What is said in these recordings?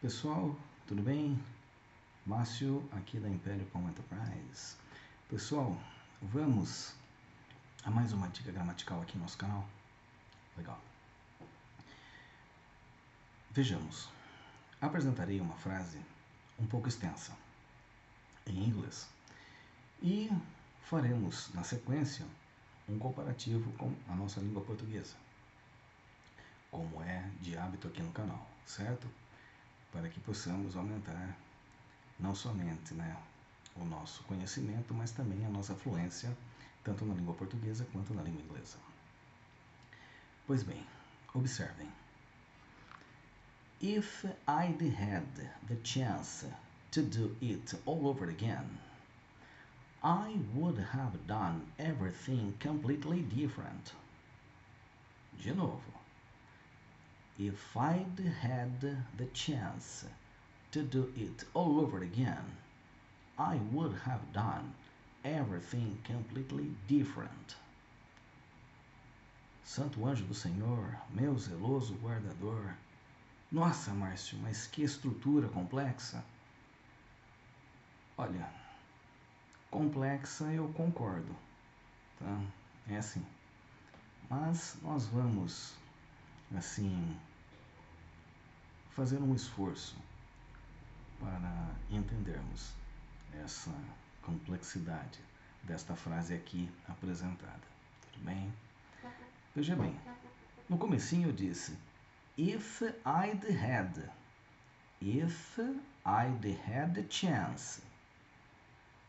Pessoal, tudo bem? Márcio aqui da Império Com Enterprise. Pessoal, vamos a mais uma dica gramatical aqui no nosso canal. Legal. Vejamos. Apresentarei uma frase um pouco extensa em inglês e faremos na sequência um comparativo com a nossa língua portuguesa, como é de hábito aqui no canal, certo? Para que possamos aumentar não somente o nosso conhecimento, mas também a nossa fluência, tanto na língua portuguesa quanto na língua inglesa. Pois bem, observem. If I'd had the chance to do it all over again, I would have done everything completely different. De novo. If I'd had the chance to do it all over again, I would have done everything completely different. Santo anjo do Senhor, meu zeloso guardador. Nossa, Márcio, mas que estrutura complexa. Olha, complexa eu concordo, tá? É assim. Mas nós vamos, assim, fazer um esforço para entendermos essa complexidade desta frase aqui apresentada. Tudo bem? Veja bem, no comecinho eu disse if I'd had the chance.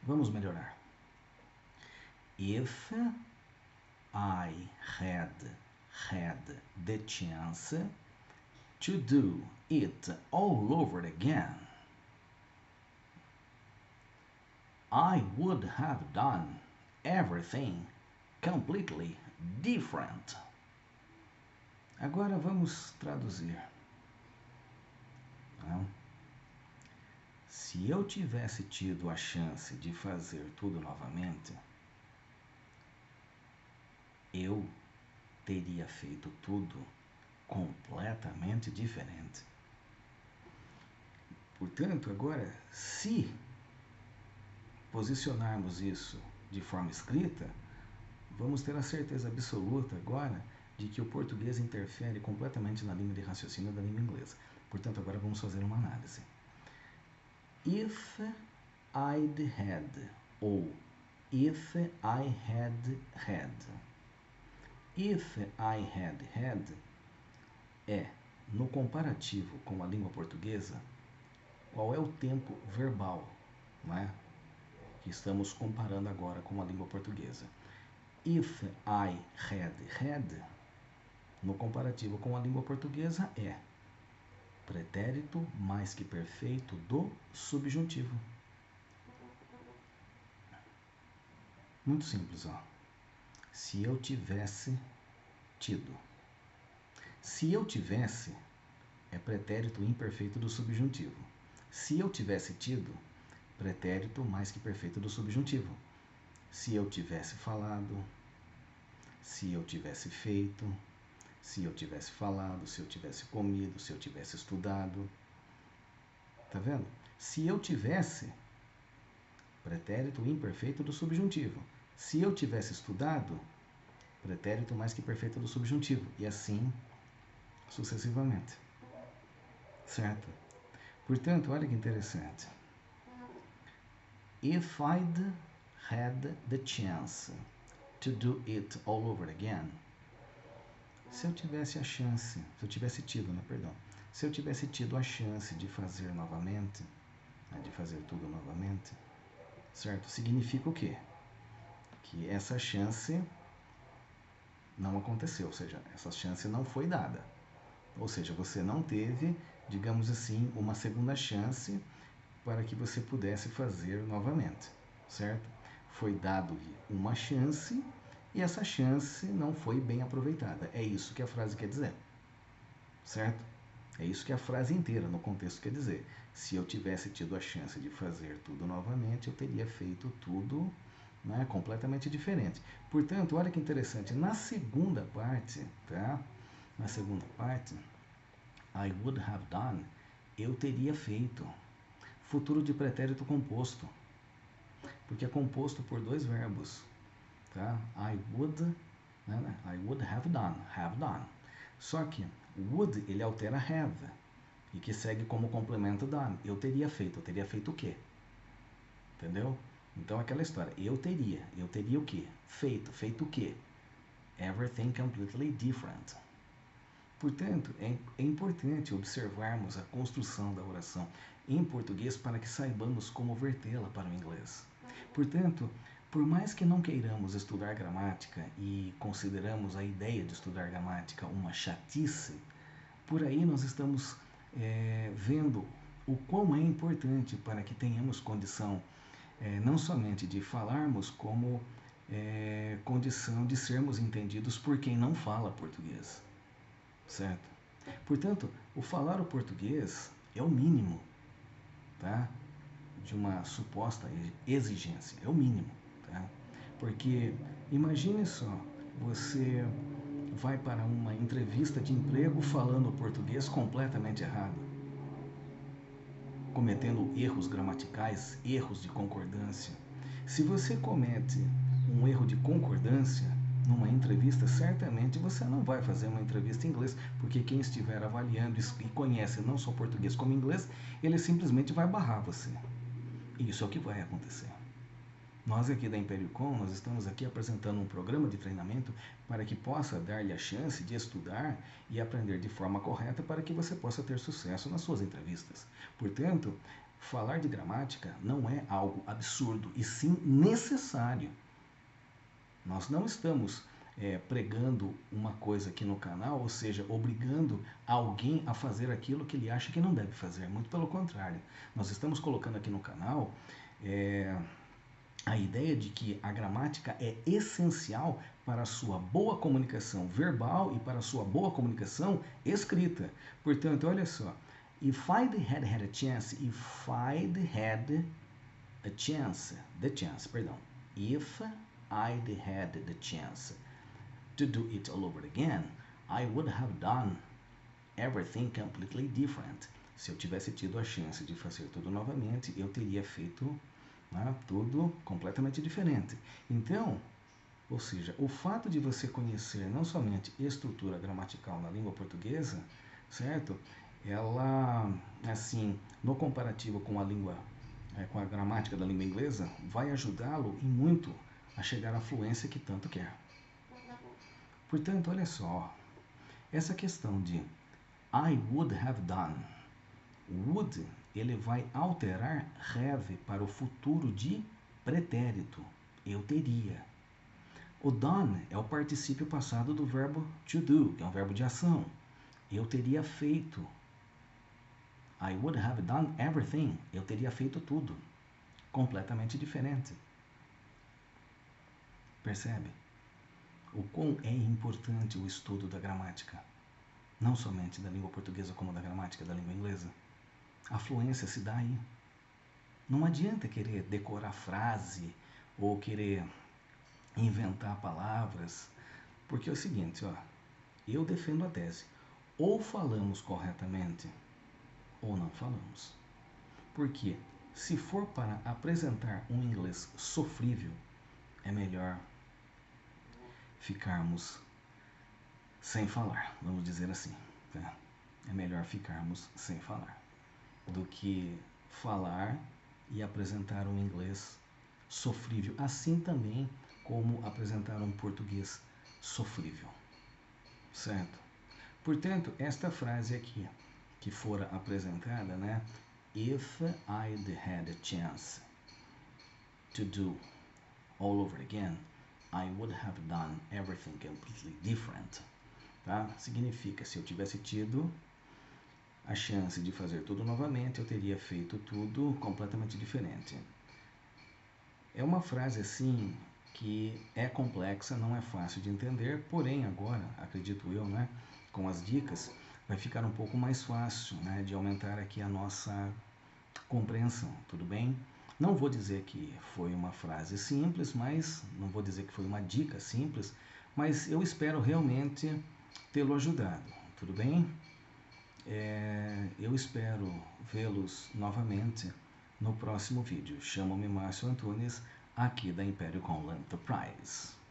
Vamos melhorar. If I had the chance to do it all over again, I would have done everything completely different. Agora vamos traduzir. Se eu tivesse tido a chance de fazer tudo novamente, eu teria feito tudo completamente diferente. Portanto, agora, se posicionarmos isso de forma escrita, vamos ter a certeza absoluta agora de que o português interfere completamente na linha de raciocínio da língua inglesa. Portanto, agora vamos fazer uma análise. If I'd had ou if I had had. If I had é, no comparativo com a língua portuguesa, qual é o tempo verbal, que estamos comparando agora com a língua portuguesa. If I had, no comparativo com a língua portuguesa, é pretérito mais que perfeito do subjuntivo. Muito simples, ó. Se eu tivesse tido. Se eu tivesse é pretérito imperfeito do subjuntivo. Se eu tivesse tido, pretérito mais que perfeito do subjuntivo. Se eu tivesse falado, se eu tivesse feito, se eu tivesse falado, se eu tivesse comido, se eu tivesse estudado. Tá vendo? Se eu tivesse, pretérito imperfeito do subjuntivo. Se eu tivesse estudado, pretérito mais que perfeito do subjuntivo. E assim sucessivamente. Certo? Portanto, olha que interessante. If I'd had the chance to do it all over again. Se eu tivesse a chance, se eu tivesse tido a chance de fazer novamente, de fazer tudo novamente, certo? Significa o quê? Que essa chance não aconteceu, ou seja, essa chance não foi dada. Ou seja, você não teve, digamos assim, uma segunda chance para que você pudesse fazer novamente, certo? Foi dado uma chance e essa chance não foi bem aproveitada. É isso que a frase quer dizer, certo? É isso que a frase inteira, no contexto, quer dizer. Se eu tivesse tido a chance de fazer tudo novamente, eu teria feito tudo completamente diferente. Portanto, olha que interessante. Na segunda parte, tá? Na segunda parte, I would have done eu teria feito. Futuro de pretérito composto, porque é composto por dois verbos, tá? I would, né? I would have done. Só que would, ele altera have, e que segue como complemento done. Eu teria feito o quê? Entendeu? Então, aquela história, eu teria o quê? Feito o quê? Everything completely different. Portanto, é importante observarmos a construção da oração em português para que saibamos como vertê-la para o inglês. Portanto, por mais que não queiramos estudar gramática e consideramos a ideia de estudar gramática uma chatice, por aí nós estamos vendo o quão é importante para que tenhamos condição não somente de falarmos, como condição de sermos entendidos por quem não fala português. Certo? Portanto, o falar o português é o mínimo, tá? De uma suposta exigência, é o mínimo, tá? Porque imagine só, você vai para uma entrevista de emprego falando o português completamente errado, cometendo erros gramaticais, erros de concordância. Se você comete um erro de concordância numa entrevista, certamente você não vai fazer uma entrevista em inglês, porque quem estiver avaliando e conhece não só português como inglês, ele simplesmente vai barrar você. E isso é o que vai acontecer. Nós aqui da ImpérioCom, nós estamos aqui apresentando um programa de treinamento para que possa dar-lhe a chance de estudar e aprender de forma correta para que você possa ter sucesso nas suas entrevistas. Portanto, falar de gramática não é algo absurdo, e sim necessário. Nós não estamos pregando uma coisa aqui no canal, ou seja, obrigando alguém a fazer aquilo que ele acha que não deve fazer. Muito pelo contrário. Nós estamos colocando aqui no canal a ideia de que a gramática é essencial para a sua boa comunicação verbal e para a sua boa comunicação escrita. Portanto, olha só. If I'd had a chance, if I'd had a chance, If I'd had the chance to do it all over again, I would have done everything completely different. Se eu tivesse tido a chance de fazer tudo novamente, eu teria feito tudo completamente diferente. Então, ou seja, o fato de você conhecer não somente estrutura gramatical na língua portuguesa, certo? Ela, assim, no comparativo com a língua, com a gramática da língua inglesa, vai ajudá-lo em muito a chegar à fluência que tanto quer. Portanto, olha só, essa questão de I would have done, would, ele vai alterar have para o futuro de pretérito, eu teria. O done é o particípio passado do verbo to do, que é um verbo de ação. Eu teria feito. I would have done everything. Eu teria feito tudo. Completamente diferente. Percebe? O quão é importante o estudo da gramática. Não somente da língua portuguesa, como da gramática da língua inglesa. A fluência se dá aí. Não adianta querer decorar frase ou querer inventar palavras, porque é o seguinte, eu defendo a tese. Ou falamos corretamente, ou não falamos. Porque se for para apresentar um inglês sofrível, é melhor ficarmos sem falar, vamos dizer assim. Tá? É melhor ficarmos sem falar do que falar e apresentar um inglês sofrível, assim também como apresentar um português sofrível, certo? Portanto, esta frase aqui, que fora apresentada, né? If I'd had a chance to do all over again, I would have done everything completely different. Tá? Significa, se eu tivesse tido a chance de fazer tudo novamente, eu teria feito tudo completamente diferente. É uma frase assim que é complexa, não é fácil de entender, porém agora, acredito eu, né, com as dicas, vai ficar um pouco mais fácil, né, de aumentar aqui a nossa compreensão, tudo bem? Não vou dizer que foi uma frase simples, mas não vou dizer que foi uma dica simples, mas eu espero realmente tê-lo ajudado, tudo bem? eu espero vê-los novamente no próximo vídeo. Chamo-me Márcio Antunes, aqui da Império Conla Enterprise.